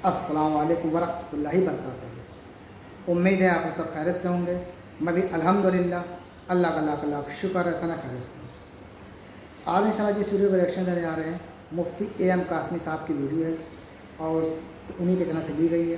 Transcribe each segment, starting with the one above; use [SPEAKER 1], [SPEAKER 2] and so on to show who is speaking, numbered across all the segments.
[SPEAKER 1] السلام علیکم ورحمۃ اللہ وبرکاتہ۔ امید ہے آپ سب خیریت سے ہوں گے۔ میں بھی الحمدللہ اللہ کا لاکھ لاکھ شکر ہے سنا خیریت سے۔ آج انشاءاللہ جس ویڈیو پر ریئیکشن دینے جا رہے ہیں مفتی اے ایم قاسمی صاحب کی ویڈیو ہے اور انہی کے چینل سے لی گئی ہے،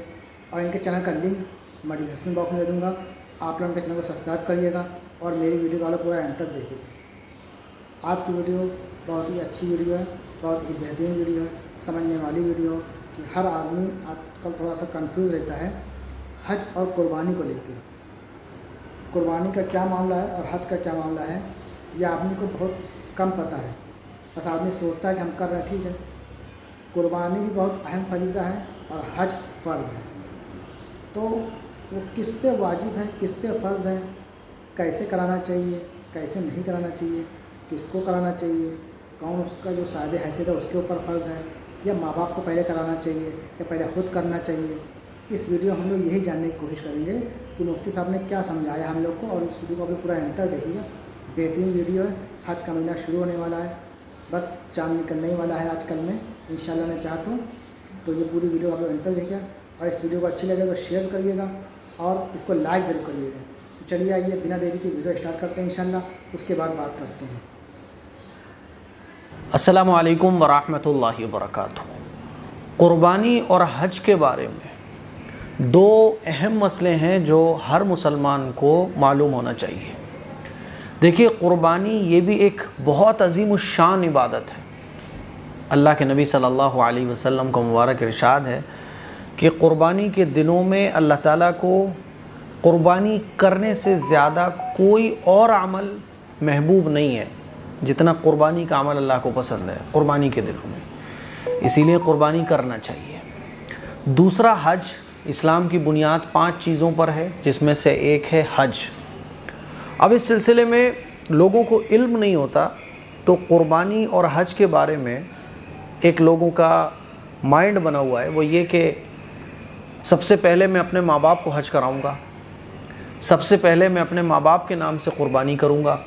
[SPEAKER 1] اور ان کے چینل کا لنک میں ڈسکرپشن باکس میں دے دوں گا۔ آپ لوگ ان کے چینل کو سبسکرائب کریے گا اور میری ویڈیو کو پورا اینڈ تک دیکھیے گا۔ آج کی ویڈیو بہت ہی اچھی ویڈیو ہے، بہت ہی بہترین ویڈیو ہے، سمجھنے والی ویڈیو کہ ہر آدمی آج کل تھوڑا سا کنفیوز رہتا ہے حج اور قربانی کو لے کے۔ قربانی کا کیا معاملہ ہے اور حج کا کیا معاملہ ہے یہ آدمی کو بہت کم پتہ ہے۔ بس آدمی سوچتا ہے کہ ہم کر رہے ہیں ٹھیک ہے۔ قربانی بھی بہت اہم فریضہ ہے اور حج فرض ہے، تو وہ کس پہ واجب ہے کس پہ فرض ہے، کیسے کرانا چاہیے کیسے نہیں کرانا چاہیے، کس کو کرانا چاہیے، کون اس کا جو صاحب حیثیت ہے اس کے اوپر فرض ہے، یا ماں باپ کو پہلے کرانا چاہیے یا پہلے خود کرنا چاہیے۔ اس ویڈیو ہم لوگ یہی جاننے کی کوشش کریں گے کہ مفتی صاحب نے کیا سمجھایا ہم لوگ کو، اور اس ویڈیو کو آپ پورا اینڈ تک دیکھیے گا۔ بہترین ویڈیو ہے، حج کا مہینہ شروع ہونے والا ہے، بس چاند نکلنے ہی والا ہے آج کل میں انشاءاللہ میں چاہتا ہوں، تو یہ پوری ویڈیو آپ لوگ اینڈ تک دیکھیے گا، اور اس ویڈیو کو اچھی لگے تو شیئر کریے گا اور اس کو لائک ضرور کریے گا۔ تو چلیے آئیے بنا دیری کے ویڈیو اسٹارٹ کرتے ہیں انشاءاللہ، اس کے بعد بات کرتے ہیں۔
[SPEAKER 2] السلام علیکم ورحمۃ اللہ وبرکاتہ۔ قربانی اور حج کے بارے میں دو اہم مسئلے ہیں جو ہر مسلمان کو معلوم ہونا چاہیے۔ دیکھیے، قربانی یہ بھی ایک بہت عظیم الشان عبادت ہے۔ اللہ کے نبی صلی اللہ علیہ وسلم کا مبارک ارشاد ہے کہ قربانی کے دنوں میں اللہ تعالیٰ کو قربانی کرنے سے زیادہ کوئی اور عمل محبوب نہیں ہے جتنا قربانی کا عمل اللہ کو پسند ہے قربانی کے دنوں میں، اسی لیے قربانی کرنا چاہیے۔ دوسرا، حج اسلام کی بنیاد 5 چیزوں پر ہے، جس میں سے ایک ہے حج۔ اب اس سلسلے میں لوگوں کو علم نہیں ہوتا، تو قربانی اور حج کے بارے میں ایک لوگوں کا مائنڈ بنا ہوا ہے، وہ یہ کہ سب سے پہلے میں اپنے ماں باپ کو حج کراؤں گا، سب سے پہلے میں اپنے ماں باپ کے نام سے قربانی کروں گا،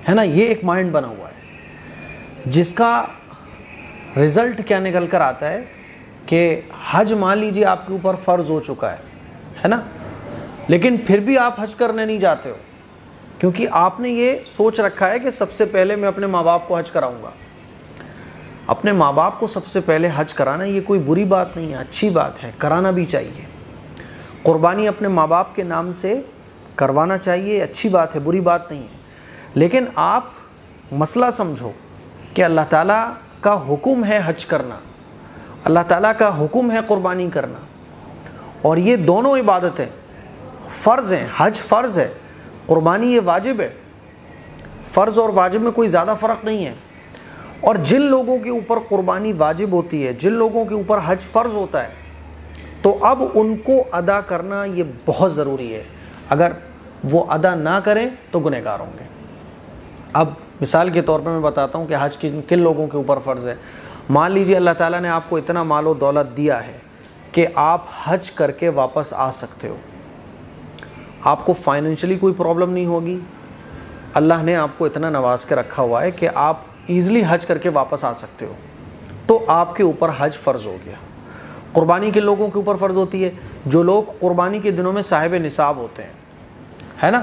[SPEAKER 2] ہے نا۔ یہ ایک مائنڈ بنا ہوا ہے، جس کا رزلٹ کیا نکل کر آتا ہے کہ حج مان لیجیے آپ کے اوپر فرض ہو چکا ہے نا، لیکن پھر بھی آپ حج کرنے نہیں جاتے ہو، کیونکہ آپ نے یہ سوچ رکھا ہے کہ سب سے پہلے میں اپنے ماں باپ کو حج کراؤں گا۔ اپنے ماں باپ کو سب سے پہلے حج کرانا یہ کوئی بری بات نہیں ہے، اچھی بات ہے، کرانا بھی چاہیے۔ قربانی اپنے ماں باپ کے نام سے کروانا چاہیے، اچھی بات ہے، بری بات نہیں ہے، لیکن آپ مسئلہ سمجھو کہ اللہ تعالیٰ کا حکم ہے حج کرنا، اللہ تعالیٰ کا حکم ہے قربانی کرنا، اور یہ دونوں عبادتیں فرض ہیں۔ حج فرض ہے، قربانی یہ واجب ہے۔ فرض اور واجب میں کوئی زیادہ فرق نہیں ہے، اور جن لوگوں کے اوپر قربانی واجب ہوتی ہے، جن لوگوں کے اوپر حج فرض ہوتا ہے، تو اب ان کو ادا کرنا یہ بہت ضروری ہے۔ اگر وہ ادا نہ کریں تو گنہگار ہوں گے۔ اب مثال کے طور پر میں بتاتا ہوں کہ حج کن لوگوں کے اوپر فرض ہے۔ مان لیجیے اللہ تعالیٰ نے آپ کو اتنا مال و دولت دیا ہے کہ آپ حج کر کے واپس آ سکتے ہو، آپ کو فائنینشلی کوئی پرابلم نہیں ہوگی، اللہ نے آپ کو اتنا نواز کے رکھا ہوا ہے کہ آپ ایزلی حج کر کے واپس آ سکتے ہو، تو آپ کے اوپر حج فرض ہو گیا۔ قربانی کے لوگوں کے اوپر فرض ہوتی ہے جو لوگ قربانی کے دنوں میں صاحب نصاب ہوتے ہیں، ہے نا۔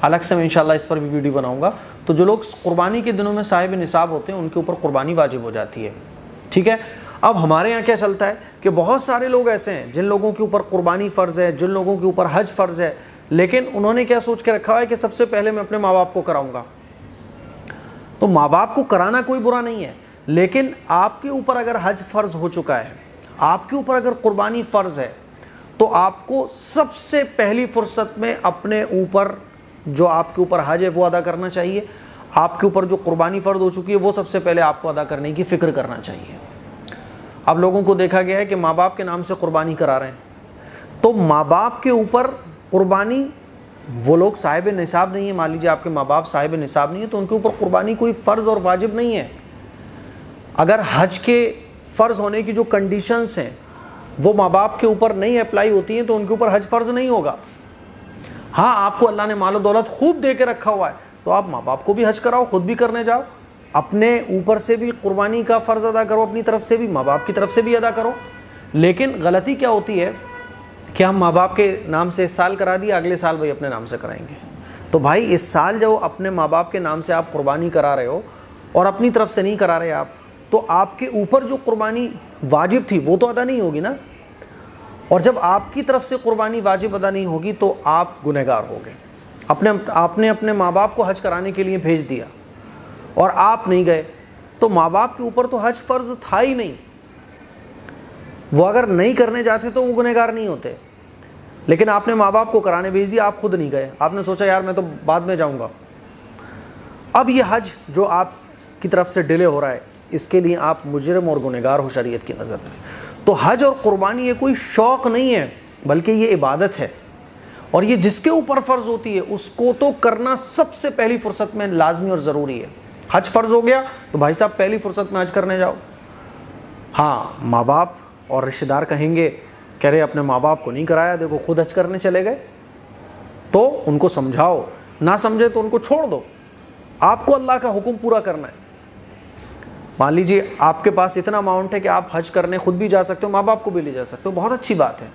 [SPEAKER 2] الگ سے میں انشاءاللہ اس پر بھی ویڈیو بناؤں گا۔ تو جو لوگ قربانی کے دنوں میں صاحب نصاب ہوتے ہیں ان کے اوپر قربانی واجب ہو جاتی ہے، ٹھیک ہے۔ اب ہمارے یہاں کیا چلتا ہے کہ بہت سارے لوگ ایسے ہیں جن لوگوں کے اوپر قربانی فرض ہے، جن لوگوں کے اوپر حج فرض ہے، لیکن انہوں نے کیا سوچ کے رکھا ہے کہ سب سے پہلے میں اپنے ماں باپ کو کراؤں گا۔ تو ماں باپ کو کرانا کوئی برا نہیں ہے، لیکن آپ کے اوپر اگر حج فرض ہو چکا ہے، آپ کے اوپر اگر قربانی فرض ہے، تو آپ کو سب سے پہلی فرصت میں اپنے اوپر جو آپ کے اوپر حج ہے وہ ادا کرنا چاہیے۔ آپ کے اوپر جو قربانی فرض ہو چکی ہے وہ سب سے پہلے آپ کو ادا کرنے کی فکر کرنا چاہیے۔ اب لوگوں کو دیکھا گیا ہے کہ ماں باپ کے نام سے قربانی کرا رہے ہیں، تو ماں باپ کے اوپر قربانی، وہ لوگ صاحب نصاب نہیں ہیں، مان لیجیے آپ کے ماں باپ صاحب نصاب نہیں ہیں، تو ان کے اوپر قربانی کوئی فرض اور واجب نہیں ہے۔ اگر حج کے فرض ہونے کی جو کنڈیشنز ہیں وہ ماں باپ کے اوپر نہیں اپلائی ہوتی ہیں تو ان کے اوپر حج فرض نہیں ہوگا۔ ہاں، آپ کو اللہ نے مال و دولت خوب دے کے رکھا ہوا ہے، تو آپ ماں باپ کو بھی حج کراؤ، خود بھی کرنے جاؤ، اپنے اوپر سے بھی قربانی کا فرض ادا کرو، اپنی طرف سے بھی، ماں باپ کی طرف سے بھی ادا کرو، لیکن غلطی کیا ہوتی ہے کہ ہم ماں باپ کے نام سے اس سال کرا دیا، اگلے سال بھائی اپنے نام سے کرائیں گے. تو بھائی اس سال جو اپنے ماں باپ کے نام سے آپ قربانی کرا رہے ہو اور اپنی طرف سے نہیں کرا رہے آپ، تو آپ کے اوپر جو قربانی واجب تھی وہ تو ادا نہیں ہوگی نا. اور جب آپ کی طرف سے قربانی واجب ادا نہیں ہوگی تو آپ گنہگار ہو گئے. آپ نے اپنے ماں باپ کو حج کرانے کے لیے بھیج دیا اور آپ نہیں گئے، تو ماں باپ کے اوپر تو حج فرض تھا ہی نہیں. وہ اگر نہیں کرنے جاتے تو وہ گنہگار نہیں ہوتے، لیکن آپ نے ماں باپ کو کرانے بھیج دیا، آپ خود نہیں گئے. آپ نے سوچا یار میں تو بعد میں جاؤں گا. اب یہ حج جو آپ کی طرف سے ڈیلے ہو رہا ہے، اس کے لیے آپ مجرم اور گنہگار ہو شریعت کی نظر میں. تو حج اور قربانی یہ کوئی شوق نہیں ہے، بلکہ یہ عبادت ہے. اور یہ جس کے اوپر فرض ہوتی ہے اس کو تو کرنا سب سے پہلی فرصت میں لازمی اور ضروری ہے. حج فرض ہو گیا تو بھائی صاحب پہلی فرصت میں حج کرنے جاؤ. ہاں ماں باپ اور رشتہ دار کہیں گے کہہ رہے اپنے ماں باپ کو نہیں کرایا، دیکھو خود حج کرنے چلے گئے، تو ان کو سمجھاؤ. نہ سمجھے تو ان کو چھوڑ دو. آپ کو اللہ کا حکم پورا کرنا ہے. مان لیجیے آپ کے پاس اتنا اماؤنٹ ہے کہ آپ حج کرنے خود بھی جا سکتے ہو، ماں باپ کو بھی لے جا سکتے ہو، بہت اچھی بات ہے.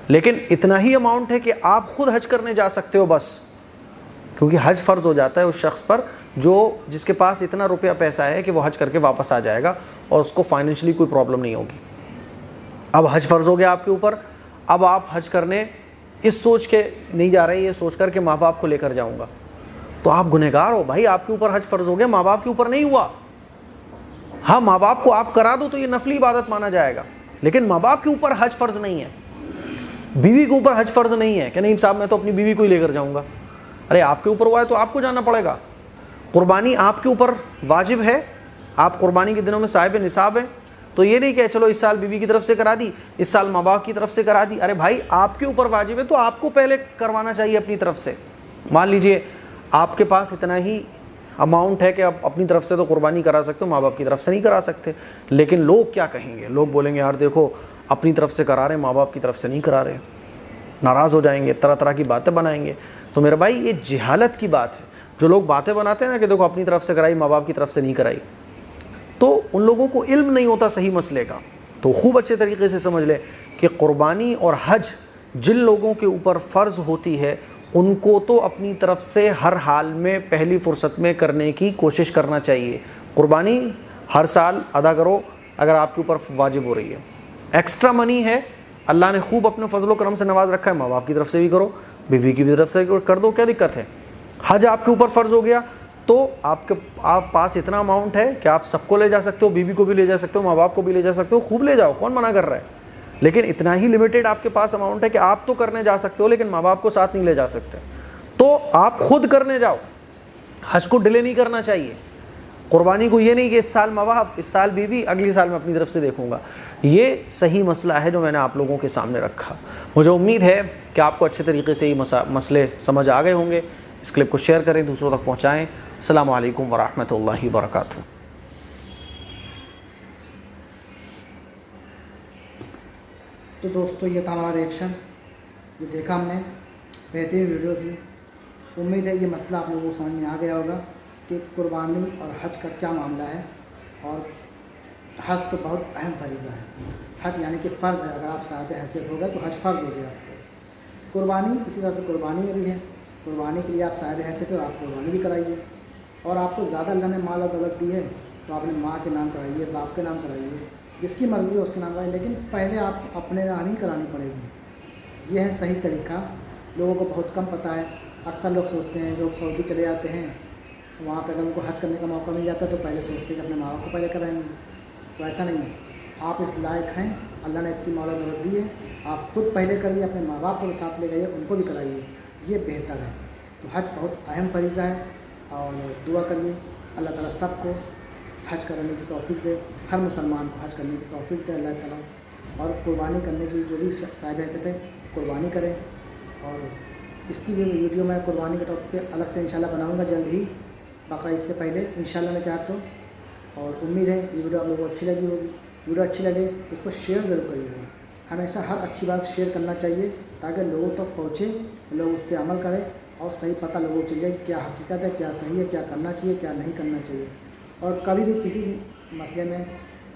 [SPEAKER 2] لیکن اتنا ہی اماؤنٹ ہے کہ آپ خود حج کرنے جا سکتے ہو بس، کیونکہ حج فرض ہو جاتا ہے اس شخص پر جس کے پاس اتنا روپیہ پیسہ ہے کہ وہ حج کر کے واپس آ جائے گا اور اس کو فائنینشلی کوئی پرابلم نہیں ہوگی. اب حج فرض ہو گیا آپ کے اوپر. اب آپ حج کرنے اس سوچ کے نہیں جا رہے، یہ سوچ کر کہ ماں باپ کو لے کر جاؤں گا، تو آپ گنہگار ہو. بھائی آپ کے اوپر حج فرض ہو گیا، ماں باپ کے اوپر نہیں ہوا. ہاں ماں باپ کو آپ کرا دو تو یہ نفلی عبادت مانا جائے گا، لیکن ماں باپ کے اوپر حج فرض نہیں ہے. بیوی کے اوپر حج فرض نہیں ہے کہ نہیں صاحب میں تو اپنی بیوی کو ہی لے کر جاؤں گا. ارے آپ کے اوپر ہوا ہے تو آپ کو جانا پڑے گا. قربانی آپ کے اوپر واجب ہے، آپ قربانی کے دنوں میں صاحب نصاب ہیں، تو یہ نہیں کہ چلو اس سال بیوی کی طرف سے کرا دی، اس سال ماں باپ کی طرف سے کرا دی. ارے بھائی آپ کے اوپر واجب ہے تو آپ کو پہلے کروانا چاہیے اپنی طرف سے. مان لیجئے آپ کے پاس اتنا ہی اماؤنٹ ہے کہ آپ اپنی طرف سے تو قربانی کرا سکتے ہو، ماں باپ کی طرف سے نہیں کرا سکتے. لیکن لوگ کیا کہیں گے؟ لوگ بولیں گے یار دیکھو اپنی طرف سے کرا رہے ہیں، ماں باپ کی طرف سے نہیں کرا رہے. ناراض ہو جائیں گے، طرح طرح کی باتیں بنائیں گے. تو میرے بھائی یہ جہالت کی بات ہے. جو لوگ باتیں بناتے ہیں نا کہ دیکھو اپنی طرف سے کرائی، ماں باپ کی طرف سے نہیں کرائی، تو ان لوگوں کو علم نہیں ہوتا صحیح مسئلے کا. تو خوب اچھے طریقے سے سمجھ لے کہ قربانی اور حج جن لوگوں کے اوپر فرض ہوتی ہے ان کو تو اپنی طرف سے ہر حال میں پہلی فرصت میں کرنے کی کوشش کرنا چاہیے. قربانی ہر سال ادا کرو اگر آپ کے اوپر واجب ہو رہی ہے. ایکسٹرا منی ہے، اللہ نے خوب اپنے فضل و کرم سے نواز رکھا ہے، ماں باپ کی طرف سے بھی کرو، بیوی کی بھی طرف سے کر دو، کیا دقت ہے. حج آپ کے اوپر فرض ہو گیا تو آپ پاس اتنا اماؤنٹ ہے کہ آپ سب کو لے جا سکتے ہو، بیوی کو بھی لے جا سکتے ہو، ماں باپ کو بھی لے جا سکتے ہو، خوب لے جاؤ، کون منع کر رہا ہے. لیکن اتنا ہی لمیٹڈ آپ کے پاس اماؤنٹ ہے کہ آپ تو کرنے جا سکتے ہو لیکن ماں باپ کو ساتھ نہیں لے جا سکتے. تو آپ خود کرنے جاؤ. حج کو ڈیلے نہیں کرنا چاہیے. قربانی کو یہ نہیں کہ اس سال ماں باپ، اس سال بیوی، اگلی سال میں اپنی طرف سے دیکھوں گا. یہ صحیح مسئلہ ہے جو میں نے آپ لوگوں کے سامنے رکھا. مجھے امید ہے کہ آپ کو اچھے طریقے سے یہ مسئلے سمجھ آ گئے ہوں گے. اس کلپ کو شیئر کریں، دوسروں تک پہنچائیں. السلام علیکم ورحمۃ اللہ وبرکاتہ.
[SPEAKER 1] تو دوستو یہ تھا ہمارا ریئیکشن، جو دیکھا ہم نے، بہترین ویڈیو تھی. امید ہے یہ مسئلہ آپ لوگوں کو سمجھ میں آ گیا ہوگا کہ قربانی اور حج کا کیا معاملہ ہے. اور حج تو بہت اہم فریضہ ہے. حج یعنی کہ فرض ہے، اگر آپ صاحب حیثیت ہو گئے تو حج فرض ہو گیا آپ کو. قربانی اسی طرح سے قربانی میں بھی ہے. قربانی کے لیے آپ صاحب حیثیت ہو، آپ قربانی بھی کرائیے. اور آپ کو زیادہ اللہ نے مال اور دولت دی ہے تو آپ نے ماں کے نام کرائیے، باپ کے نام کرائیے، جس کی مرضی ہو اس کے نام کرائیے، لیکن پہلے آپ اپنے نام ہی کرانی پڑے گی. یہ ہے صحیح طریقہ. لوگوں کو بہت کم پتہ ہے. اکثر لوگ سوچتے ہیں، لوگ سعودی چلے جاتے ہیں، وہاں پہ اگر ان کو حج کرنے کا موقع مل جاتا ہے تو پہلے سوچتے ہیں کہ اپنے ماں باپ کو پہلے کرائیں گے. تو ایسا نہیں ہے. آپ اس لائق ہیں، اللہ نے اتنی مال و دولت دی ہے، آپ خود پہلے کریے، اپنے ماں باپ کو بھی ساتھ لے گئے، ان کو بھی کرائیے. یہ بہتر ہے. تو حج بہت اہم فریضہ ہے اور دعا کریے اللہ تعالیٰ سب کو حج کرنے کی توفیق دے. ہر مسلمان کو حج کرنے کی توفیق دے اللہ تعالیٰ. اور قربانی کرنے کی جو بھی صاحب حیثیت ہے قربانی کریں. اور اس کی بھی ویڈیو میں قربانی کے ٹاپک پہ الگ سے انشاءاللہ بناؤں گا جلد ہی، بقرعید سے پہلے انشاءاللہ میں چاہتا ہوں. اور امید ہے یہ ویڈیو آپ لوگوں کو اچھی لگی ہوگی. ویڈیو اچھی لگے تو اس کو شیئر ضرور کریے گا. ہمیشہ ہر اچھی بات شیئر کرنا چاہیے تاکہ لوگوں تک پہنچے، لوگ اس پہ عمل کریں اور صحیح پتہ لوگوں کو چل جائے کہ کیا حقیقت ہے، کیا صحیح ہے، کیا کرنا چاہیے، کیا نہیں کرنا چاہیے. اور کبھی بھی کسی بھی مسئلے میں